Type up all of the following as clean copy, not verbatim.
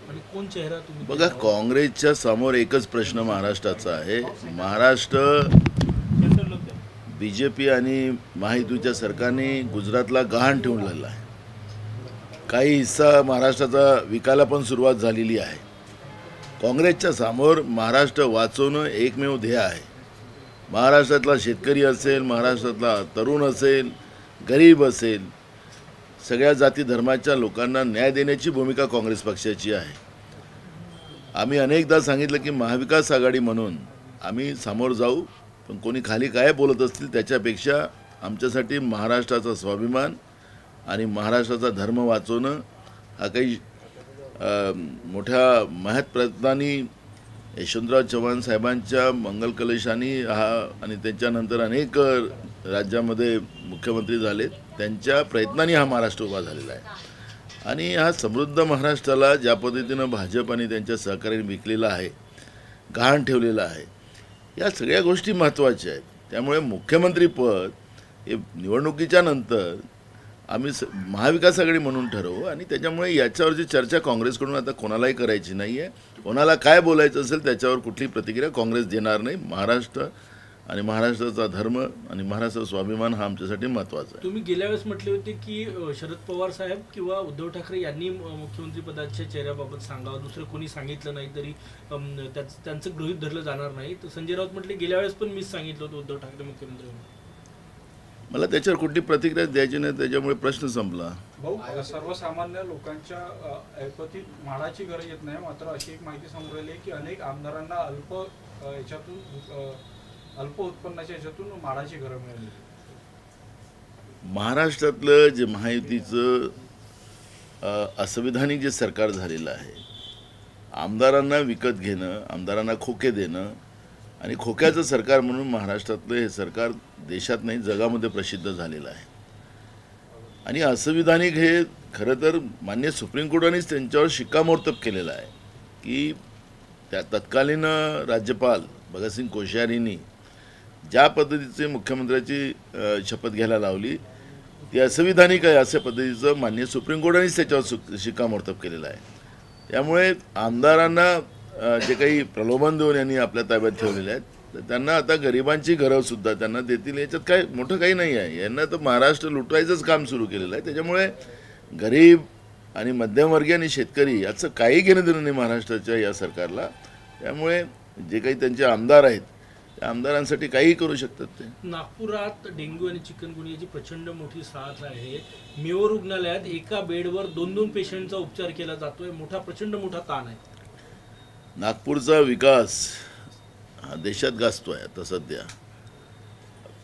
आणि कोण चेहरा तुम्ही बघा, काँग्रेसच्या समोर एकच प्रश्न महाराष्ट्राचा आहे. महाराष्ट्र बीजेपी आणि महायुतीच्या सरकारने गुजरातला गहाण ठेवलेला आहे. काही हिस्सा महाराष्ट्राचा विकायला पण सुरुवात झालेली आहे. काँग्रेसच्या समोर महाराष्ट्र वाचवणं एकमेव ध्येय आहे. महाराष्ट्रातला शेतकरी असेल, महाराष्ट्रातला तरुण असेल, गरीब असेल, सगळ्या जाती धर्माच्या लोकांना न्याय देण्याची भूमिका काँग्रेस पक्षाची आहे. आम्ही अनेकदा सांगितलं की महाविकास आघाडी म्हणून आम्ही समोर जाऊ, पण कोणी खाली काय बोलत असतील त्याच्यापेक्षा आमच्यासाठी महाराष्ट्राचा स्वाभिमान आणि महाराष्ट्राचा धर्म वाचवणं हा काही मोठ्या महत् प्रयत्नांनी यशवंतराव चव्हाण साहेबांच्या मंगल कलशानी हा आणि त्याच्यानंतर अनेक राज्यामध्ये मुख्यमंत्री झाले, त्यांच्या प्रयत्नांनी हा महाराष्ट्र उभा झालेला आहे. आणि हा समृद्ध महाराष्ट्राला ज्या पद्धतीनं भाजप आणि त्यांच्या सहकार्याने विकलेला आहे, गहाण ठेवलेला आहे, या सगळ्या गोष्टी महत्त्वाच्या आहेत. त्यामुळे मुख्यमंत्रीपद हे निवडणुकीच्या नंतर आम्ही महाविकास आघाडी म्हणून ठरवू आणि त्याच्यामुळे याच्यावरची चर्चा काँग्रेसकडून आता कोणालाही करायची नाही आहे. कोणाला काय बोलायचं असेल त्याच्यावर कुठली प्रतिक्रिया काँग्रेस देणार नाही. महाराष्ट्र आणि महाराष्ट्राचा धर्म आणि महाराष्ट्राचा स्वाभिमान हा आमच्यासाठी महत्त्वाचा आहे. तुम्ही गेल्या वेळेस म्हटले होते की शरद पवार साहेब किंवा उद्धव ठाकरे यांनी मुख्यमंत्री पदाच्या चेहऱ्याबाबत सांगावं, दुसरं कोणी सांगितलं नाही तरी त्यांचं गृहीत धरलं जाणार नाही. तर संजय राऊत म्हटले गेल्या वेळेस पण मीच सांगितलं होतं उद्धव ठाकरे मुख्यमंत्री म्हणून. मला त्याच्यावर कुठली प्रतिक्रिया द्यायची नाही, त्याच्यामुळे प्रश्न संपला. भाऊ, सर्वसामान्य लोकांच्या ऐपतीत म्हाडाची गरज येत नाही, मात्र अशी एक माहिती समोर आली की अनेक आमदारांना अल्प उत्पन्नाच्या याच्यातून म्हाडाची गरज मिळाली. महाराष्ट्रातलं जे महायुतीचं असंविधानिक जे सरकार झालेलं आहे, आमदारांना विकत घेणं, आमदारांना खोके देणं आणि खोक्याचं सरकार म्हणून महाराष्ट्रातलं हे सरकार देशात नाही जगामध्ये प्रसिद्ध झालेलं आहे. आणि असंविधानिक हे खरं तर मान्य सुप्रीम कोर्टानेच त्यांच्यावर शिक्कामोर्तब केलेलं आहे की त्या तत्कालीन राज्यपाल भगतसिंग कोश्यारींनी ज्या पद्धतीचे मुख्यमंत्र्याची शपथ घ्यायला लावली ती असंविधानिक आहे, अशा पद्धतीचं मान्य सुप्रीम कोर्टानेच त्याच्यावर शिक्कामोर्तब केलेलं आहे. त्यामुळे आमदारांना जे काही प्रलोभन देऊन यांनी आपल्या ताब्यात ठेवलेले आहेत, तर त्यांना आता गरिबांची घरंसुद्धा त्यांना देतील, याच्यात काय मोठं काही नाही आहे. यांना तर महाराष्ट्र लुटायचंच काम सुरू केलेलं आहे. त्याच्यामुळे गरीब आणि मध्यमवर्गीय आणि शेतकरी याचं काही घेणं देणं नाही महाराष्ट्राच्या या सरकारला. त्यामुळे जे काही त्यांचे आमदार आहेत त्या आमदारांसाठी काही करू शकतात ते. नागपुरात डेंग्यू आणि चिकनगुनियाची प्रचंड मोठी साथ आहे. मेयो रुग्णालयात एका बेडवर 2-2 पेशंटचा उपचार केला जातोय. प्रचंड मोठा ताण आहे. नागपूरचा विकास हा देशात गाजतोय आता सध्या.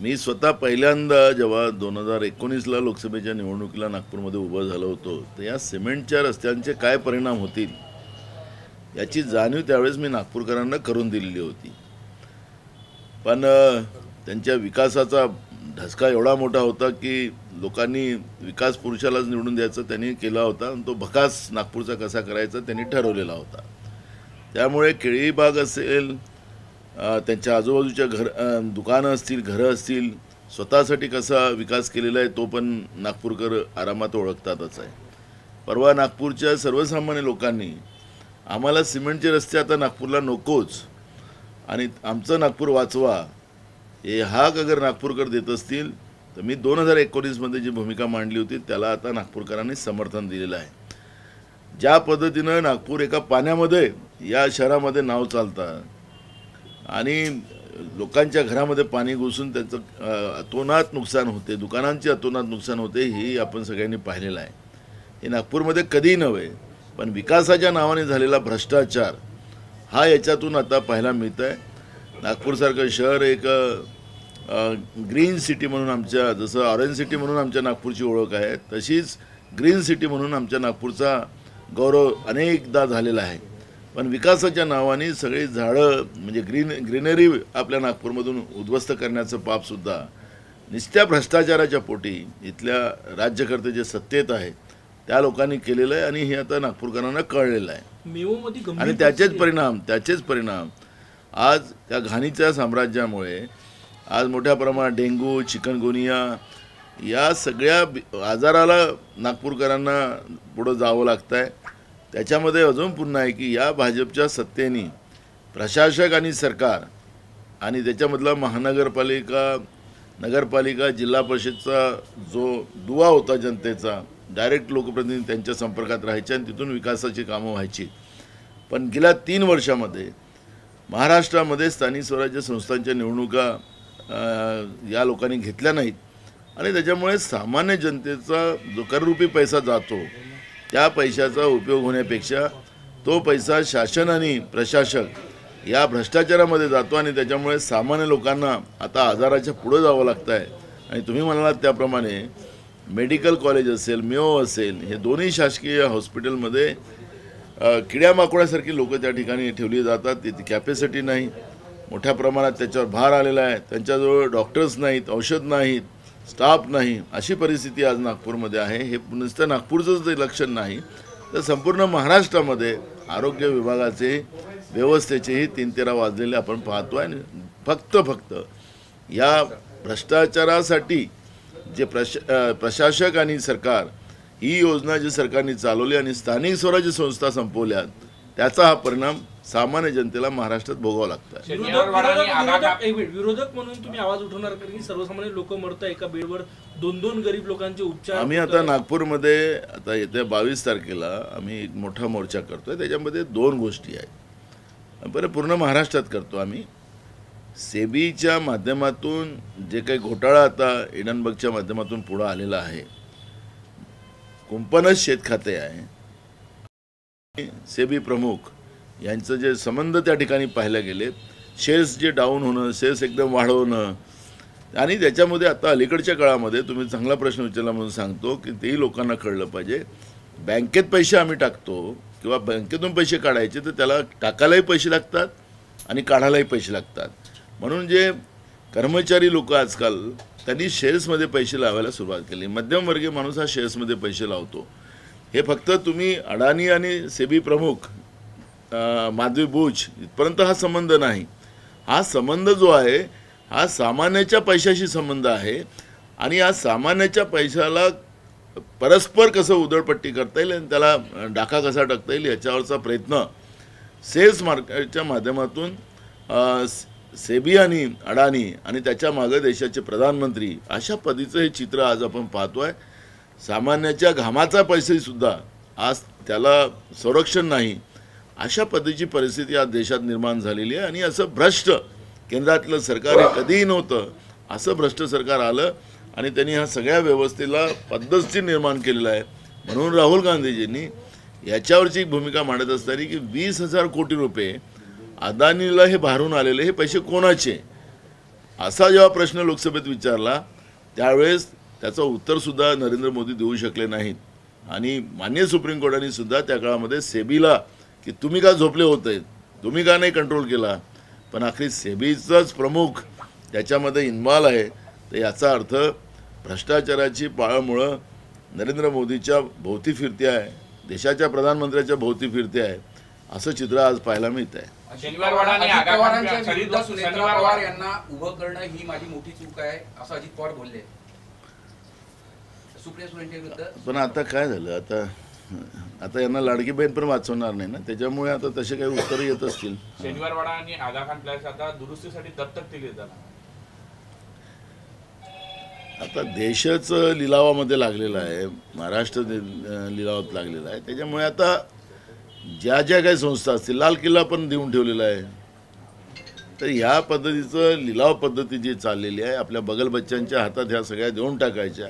मी स्वतः पहिल्यांदा जेव्हा 2019ला लोकसभेच्या निवडणुकीला नागपूरमध्ये उभं झालो होतो, तर या सिमेंटच्या रस्त्यांचे काय परिणाम होतील याची जाणीव त्यावेळेस मी नागपूरकरांना करून दिलेली होती. पण त्यांच्या विकासाचा धसका एवढा मोठा होता की लोकांनी विकास पुरुषालाच निवडून द्यायचा त्यांनी केला होता आणि तो भकास नागपूरचा कसा करायचा त्यांनी ठरवलेला होता. त्यामुळे केळीबाग असेल, त्यांच्या आजूबाजूच्या दुकानं असतील, घरं असतील, स्वतःसाठी कसा विकास केलेला आहे तो पण नागपूरकर आरामात ओळखतातच आहे. परवा नागपूरच्या सर्वसामान्य लोकांनी आम्हाला सिमेंटचे रस्ते आता नागपूरला नकोच आणि आमचं नागपूर वाचवा हे हाक अगर नागपूरकर देत असतील तर मी 2019मध्ये जी भूमिका मांडली होती त्याला आता नागपूरकरांनी समर्थन दिलेलं आहे. ज्या पद्धतीनं नागपूर एका पाण्यामध्ये या शहरामध्ये नाव चालतं आणि लोकांच्या घरामध्ये पाणी घुसून त्याचं अतोनात नुकसान होते, दुकानांचे अतोनात नुकसान होते, हे आपण सगळ्यांनी पाहिलेलं आहे. हे नागपूरमध्ये कधीही नव्हे, पण विकासाच्या नावाने झालेला भ्रष्टाचार हा याच्यातून आता पाहायला मिळत आहे. नागपूरसारखं शहर एक ग्रीन सिटी म्हणून आमच्या, जसं ऑरेंज सिटी म्हणून आमच्या नागपूरची ओळख आहे, तशीच ग्रीन सिटी म्हणून आमच्या नागपूरचा गौरव अनेकदा झालेला आहे. पण विकासाच्या नावाने सगळी झाडं म्हणजे ग्रीनरी आपल्या नागपूरमधून उद्ध्वस्त करण्याचं पापसुद्धा नुसत्या भ्रष्टाचाराच्या पोटी इथल्या राज्यकर्ते जे सत्तेत आहेत त्या लोकांनी केलेलं आहे आणि हे आता नागपूरकरांना कळलेलं आहे. आणि त्याचेच परिणाम आज त्या घाणीच्या साम्राज्यामुळे आज मोठ्या प्रमाणात डेंग्यू, चिकनगुनिया या सगळ्या आजाराला नागपूरकरांना पुढं जावं लागतं आहे. त्याच्यामध्ये अजून पुन्हा आहे की या भाजपच्या सत्तेने प्रशासक आणि सरकार आणि त्याच्यामधला महानगरपालिका, नगरपालिका, जिल्हा परिषदचा जो दुवा होता जनतेचा, डायरेक्ट लोकप्रतिनिधी त्यांच्या संपर्कात राहायचे आणि तिथून विकासाची कामं व्हायची. पण गेल्या 3 वर्षामध्ये महाराष्ट्रामध्ये स्थानिक स्वराज्य संस्थांच्या निवडणुका या लोकांनी घेतल्या नाहीत आणि त्याच्यामुळे सामान्य जनतेचा जो कररूपी पैसा जातो त्या पैशाचा उपयोग होण्यापेक्षा तो पैसा शासन आणि प्रशासक या भ्रष्टाचारामध्ये जातो आणि त्याच्यामुळे सामान्य लोकांना आता आजाराच्या पुढे जावं लागतं आहे. आणि तुम्ही म्हणालात त्याप्रमाणे मेडिकल कॉलेज असेल, मेयो असेल, हे दोन्ही शासकीय हॉस्पिटलमध्ये किड्यामाकोड्यासारखी लोक त्या ठिकाणी ठेवली जातात. तिथे कॅपॅसिटी नाही, मोठ्या प्रमाणात त्याच्यावर भार आलेला आहे. त्यांच्याजवळ डॉक्टर्स नाहीत, औषध नाहीत, स्टाफ नाही, अशी परिस्थिती आज नागपूरमध्ये आहे. हे नुसतं नागपूरचंच ते लक्षण नाही तर संपूर्ण महाराष्ट्रामध्ये आरोग्य विभागाचे व्यवस्थेचेही 3-13 वाजलेले आपण पाहतो आहे. फक्त या भ्रष्टाचारासाठी जे प्रशासक आणि सरकार ही योजना जी सरकारने चालवली आणि स्थानिक स्वराज्य संस्था संपवल्यात त्याचा हा परिणाम सामान्य जनतेला महाराष्ट्रात भोगावा लागतो. विरोधक म्हणून तुम्ही आवाज उठवणार की सर्वसामान्य लोक मरत आहे एका बेडवर 2-2 गरीब लोकांचे उपचार. आम्ही आता नागपूरमध्ये आता येत्या 22 तारखेला आम्ही एक मोठा मोर्चा करतोय. त्याच्यामध्ये 2 गोष्टी आहेत. बरं, पूर्ण महाराष्ट्रात करतो आम्ही. सेबीच्या माध्यमातून जे काही घोटाळा आता एडनबर्गच्या माध्यमातून पुढे आलेला आहे, कुंपणच शेत खाते आहे, सेबी प्रमुख यांचं जे संबंध त्या ठिकाणी पाहायला गेले, शेअर्स जे डाऊन होणं, शेअर्स एकदम वाढवणं आणि त्याच्यामध्ये आता अलीकडच्या काळामध्ये तुम्ही चांगला प्रश्न विचारला म्हणून सांगतो की तेही लोकांना कळलं पाहिजे. बँकेत पैसे आम्ही टाकतो किंवा बँकेतून पैसे काढायचे तर त्याला टाकायलाही पैसे लागतात आणि काढायलाही पैसे लागतात. म्हणून जे कर्मचारी लोक आजकाल त्यांनी शेअर्समध्ये पैसे लावायला सुरुवात केली. मध्यमवर्गीय माणूस हा शेअर्समध्ये पैसे लावतो. हे फक्त तुम्ही अडाणी आणि सेबी प्रमुख माधवी बुच इथपर्यंत हा संबंध नाही. हा संबंध जो आहे हा सामान्याच्या पैशाशी संबंध आहे आणि या सामान्याच्या पैशाला परस्पर कसं उधळपट्टी करता येईल आणि त्याला डाका कसा टाकता येईल याच्यावरचा प्रयत्न सेल्स मार्केटच्या माध्यमातून सेबी आणि अडाणी आणि त्याच्या मागे देशाचे प्रधानमंत्री अशा पद्धतीचं हे चित्र आज आपण पाहतो आहे. सामान्याच्या घामाचा पैसेसुद्धा आज त्याला संरक्षण नाही अशा पद्धतीची परिस्थिती आज देशात निर्माण झालेली आहे. आणि असं भ्रष्ट केंद्रातलं सरकार हे कधीही नव्हतं, असं भ्रष्ट सरकार आलं आणि त्यांनी ह्या सगळ्या व्यवस्थेला पद्धतशीर निर्माण केलेलं आहे. म्हणून राहुल गांधीजींनी याच्यावरची एक भूमिका मांडत असताना की 20,000 कोटी रुपये अदानीला हे भारून आलेले हे पैसे कोणाचे असा जेव्हा प्रश्न लोकसभेत विचारला त्यावेळेस त्याचं उत्तरसुद्धा नरेंद्र मोदी देऊ शकले नाहीत. आणि माननीय सुप्रीम कोर्टाने सुद्धा त्या काळामध्ये सेबीला की तुम्ही का झोपले होते, तुम्ही का नाही कंट्रोल केला, पण आखरी सेबीचाच प्रमुख त्याच्यामध्ये इन्व्हॉल्व आहे. तर याचा अर्थ भ्रष्टाचाराची पाळंमुळं नरेंद्र मोदीच्या भोवती फिरते आहे, देशाच्या प्रधानमंत्र्याच्या भोवती फिरते आहे, असं चित्र आज पाहायला मिळत आहे. सुनेत्रा पवार यांना उभं करणं ही माझी मोठी चूक आहे असं अजित पवार बोलले सुप्रिया सुळेंच्या विरुद्ध. पण आता काय झालं, आता यांना लाडकी बहीण पण वाचवणार नाही ना, त्याच्यामुळे आता तसे काही उत्तर येत असतील. शनिवारवाडा आणि आगा खान प्लॅस आता दुरुस्तीसाठी दत्तक दिले जाणार. आता देशच लिलावामध्ये लागलेला आहे, महाराष्ट्र लिलावात लागलेला आहे. त्याच्यामुळे आता ज्या ज्या काही संस्था असतील, लाल किल्ला पण देऊन ठेवलेला आहे. तर ह्या पद्धतीचं लिलाव पद्धती जी चाललेली आहे, आपल्या बगल बच्च्यांच्या हातात ह्या सगळ्या देऊन टाकायच्या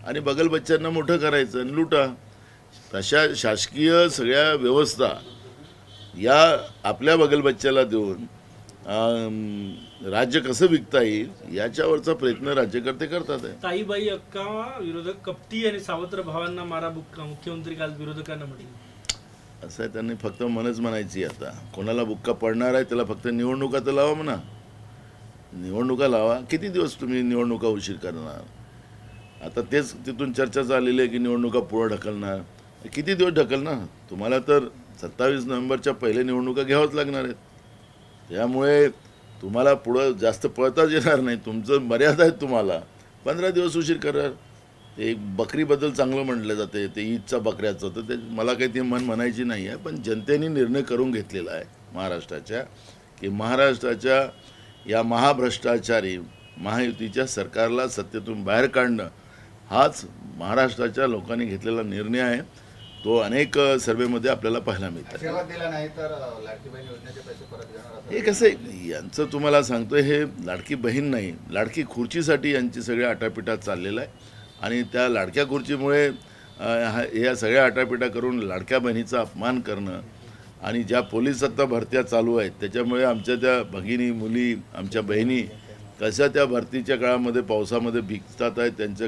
आणि बगल बच्च्यांना मोठं करायचं आणि लुटा. तशा शासकीय सगळ्या व्यवस्था या आपल्या बगल बच्च्याला देऊन राज्य कसं विकता येईल याच्यावरचा प्रयत्न राज्यकर्ते करतात आहे. ताईबाई अक्का विरोधक कपटी आणि सावत्र भावांना मारा बुक्का, मुख्यमंत्री काल विरोधकांना म्हटले. असं आहे, त्यांनी फक्त मनच म्हणायची. आता कोणाला बुक्का पडणार आहे त्याला फक्त निवडणुका तर लावा म्हणा, निवडणुका लावा. किती दिवस तुम्ही निवडणुका उशीर करणार? आता तेच तिथून चर्चा चाललेली आहे की निवडणुका पुढं ढकलणार. किती दिवस ढकलणार? तुम्हाला तर 27 नोव्हेंबरच्या पहिले निवडणुका घ्यावंच लागणार आहेत. त्यामुळे तुम्हाला पुढं जास्त पळताच येणार नाही. तुमचं मर्यादा आहे, तुम्हाला 15 दिवस उशीर कराल ते एक बकरीबद्दल चांगलं म्हटलं जाते, ते ईदचा बकऱ्याचं, तर ते मला काही ते म्हणायची नाही आहे. पण जनतेने निर्णय करून घेतलेला आहे महाराष्ट्राच्या, की महाराष्ट्राच्या या महाभ्रष्टाचारी महायुतीच्या सरकारला सत्तेतून बाहेर काढणं हाच महाराष्ट्राच्या लोकांनी घेतलेला निर्णय आहे. तो अनेक सर्वेमध्ये आपल्याला पाहायला मिळतात. आशीर्वाद दिला नाही तर लाडकी बहीण योजनेचे पैसे परत घेणार असं हे कसं आहे, यांचं तुम्हाला सांगतोय, हे लाडकी बहीण नाही, लाडकी खुर्चीसाठी यांची सगळ्या आटापिटा चाललेला आहे. आणि त्या लाडक्या खुर्चीमुळे या सगळ्या आटापिटा करून लाडक्या बहिणीचा अपमान करणं, आणि ज्या पोलीस आत्ता भरत्या चालू आहेत त्याच्यामुळे आमच्या त्या भगिनी मुली, आमच्या बहिणी कशा त्या भरतीच्या काळामध्ये पावसामध्ये भिजतात आहेत, त्यांच्या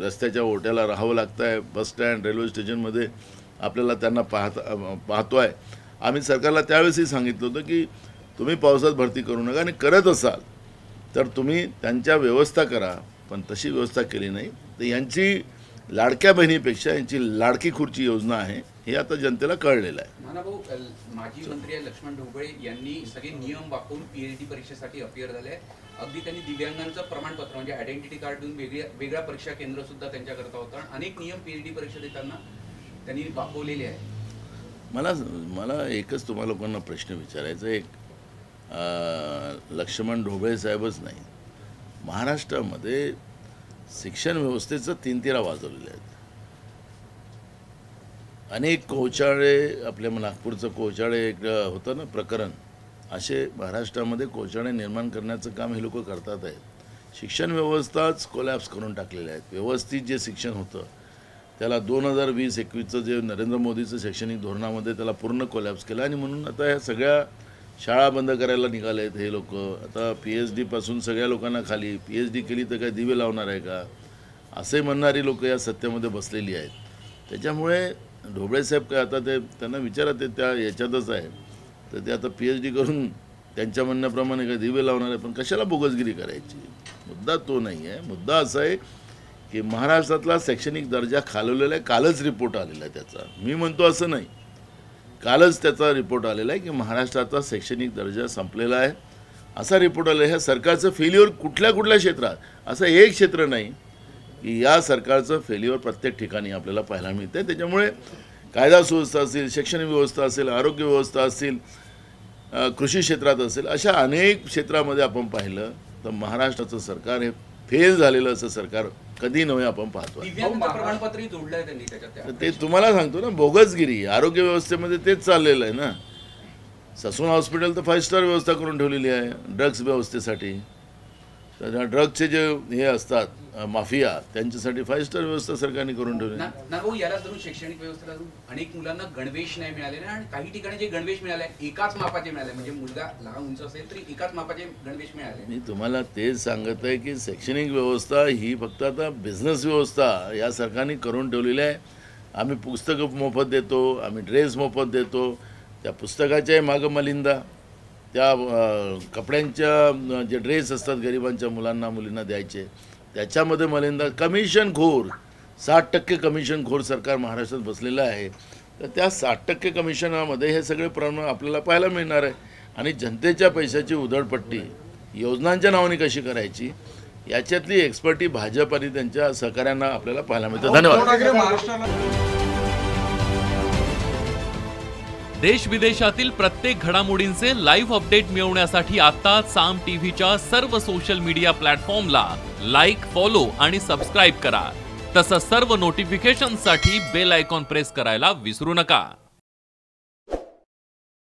रस्त्याच्या ओट्याला राहावं लागतं आहे, बस स्टँड रेल्वे स्टेशनमध्ये आपल्याला त्यांना पाहतो आहे. आम्ही सरकारला त्यावेळेसही सांगितलं होतं की तुम्ही पावसात भरती करू नका, आणि करत असाल तर तुम्ही त्यांच्या व्यवस्था करा, पण तशी व्यवस्था केली नाही. तर यांची लाडक्या बहिणीपेक्षा यांची लाडकी खुर्ची योजना आहे हे आता जनतेला कळलेलं आहे. नानाभाऊ, माजी मंत्री लक्ष्मण ढोबळे यांनी सगळे नियम वापरून पीएचडी परीक्षेसाठी अपियर झाले. अगदी त्यांनी दिव्यांगांचं प्रमाणपत्र म्हणजे आयडेंटिटी कार्ड देऊन वेगळ्या परीक्षा केंद्र सुद्धा त्यांच्याकरता होतं. अनेक नियम पीएचडी परीक्षा देताना त्यांनी वापरलेले आहे. मला एकच तुम्हा लोकांना प्रश्न विचारायचा, एक लक्ष्मण ढोबळे साहेबच नाही, महाराष्ट्रामध्ये शिक्षण व्यवस्थेचं 3 तिरा वाजवलेले आहेत. अनेक कोचाळे, आपल्या नागपूरचं कोचाळे एक होतं ना प्रकरण, असे महाराष्ट्रामध्ये कोचाळे निर्माण करण्याचं काम हे लोक करतात आहेत. शिक्षण व्यवस्थाच कोलॅप्स करून टाकलेले आहेत. व्यवस्थित जे शिक्षण होतं त्याला 2020-21चं जे नरेंद्र मोदीचं शैक्षणिक धोरणामध्ये त्याला पूर्ण कोलॅप्स केलं, आणि म्हणून आता ह्या सगळ्या शाळा बंद करायला निघाले आहेत हे लोक. आता PhD पासून सगळ्या लोकांना खाली, PhD केली तर काय दिवे लावणार आहे का, असे म्हणणारी लोक या सत्तेमध्ये बसलेली आहेत. त्याच्यामुळे ढोबळेसाहेब काय आता ते त्यांना विचारत ते त्या याच्यातच आहे, तर ते आता PhD करून त्यांच्या म्हणण्याप्रमाणे काय दिवे लावणार आहे. पण कशाला बोगसगिरी करायची, मुद्दा तो नाही आहे. मुद्दा असा आहे की महाराष्ट्रातला शैक्षणिक दर्जा खालवलेला आहे. कालच रिपोर्ट आलेला आहे त्याचा, मी म्हणतो असं नाही, कालच त्याचा रिपोर्ट आलेला आहे की महाराष्ट्राचा शैक्षणिक दर्जा संपलेला आहे, असा रिपोर्ट आला आहे. ह्या सरकारचं फेल्युअर कुठल्या क्षेत्रात, असं एक क्षेत्र नाही की या सरकारचं फेल्युअर प्रत्येक ठिकाणी आपल्याला पाहायला मिळते. त्याच्यामुळे कायदा सुव्यवस्था असेल, शिक्षण व्यवस्था असेल, आरोग्य व्यवस्था असेल, कृषी क्षेत्रात असेल, अशा अनेक क्षेत्रामध्ये आपण पाहिलं तर महाराष्ट्राचं सरकार हे फेल झालेलं असं सरकार कधी नव्हे आपण पाहतो. दिव्यांगांचं प्रमाणपत्रही जोडलंय त्यांनी त्याच्यात. ते तुम्हाला सांगतो ना, बोगसगिरी आरोग्य व्यवस्थेमध्ये तेच चाललेलं आहे ना. ससून हॉस्पिटल तर 5 स्टार व्यवस्था करून ठेवलेली आहे ड्रग्स व्यवस्थेसाठी. तर ड्रग्सचे जे हे असतात माफिया, त्यांच्यासाठी 5 स्टार व्यवस्था सरकारने करून ठेवली. भाऊ, याला धरून शैक्षणिक व्यवस्थेला अनेक मुलांना गणवेश नाही मिळालेले, आणि काही ठिकाणी जे गणवेश मिळाले एकाच मापाचे मिळाले, म्हणजे मुलगा लहान उंच असेल तरी एकाच मापाचे गणवेश मिळाले. मी तुम्हाला तेच सांगत आहे की शैक्षणिक व्यवस्था ही फक्त आता बिझनेस व्यवस्था या सरकारने करून ठेवलेली आहे. आम्ही पुस्तकं मोफत देतो, आम्ही ड्रेस मोफत देतो, त्या पुस्तकाच्याही मागं मलिंदा, त्या कपड्यांच्या जे ड्रेस असतात गरिबांच्या मुलांना मुलींना द्यायचे त्याच्यामध्ये मलिंदा, कमिशनखोर 60% कमिशनखोर सरकार महाराष्ट्रात बसलेलं आहे. तर त्या 60% कमिशनामध्ये हे सगळे प्रमाण आपल्याला पाहायला मिळणार आहे. आणि जनतेच्या पैशाची उधळपट्टी योजनांच्या नावाने कशी करायची याच्यातली एक्सपर्टी भाजप आणि त्यांच्या सहकाऱ्यांना आपल्याला पाहायला मिळतं. धन्यवाद. देश विदेशातील प्रत्येक घडामोडींचे लाईव्ह अपडेट मिळवण्यासाठी आता साम टीव्हीच्या सर्व सोशल मीडिया प्लॅटफॉर्मला लाईक, फॉलो आणि सबस्क्राईब करा. तसंच सर्व नोटिफिकेशनसाठी बेल आयकॉन प्रेस करायला विसरू नका.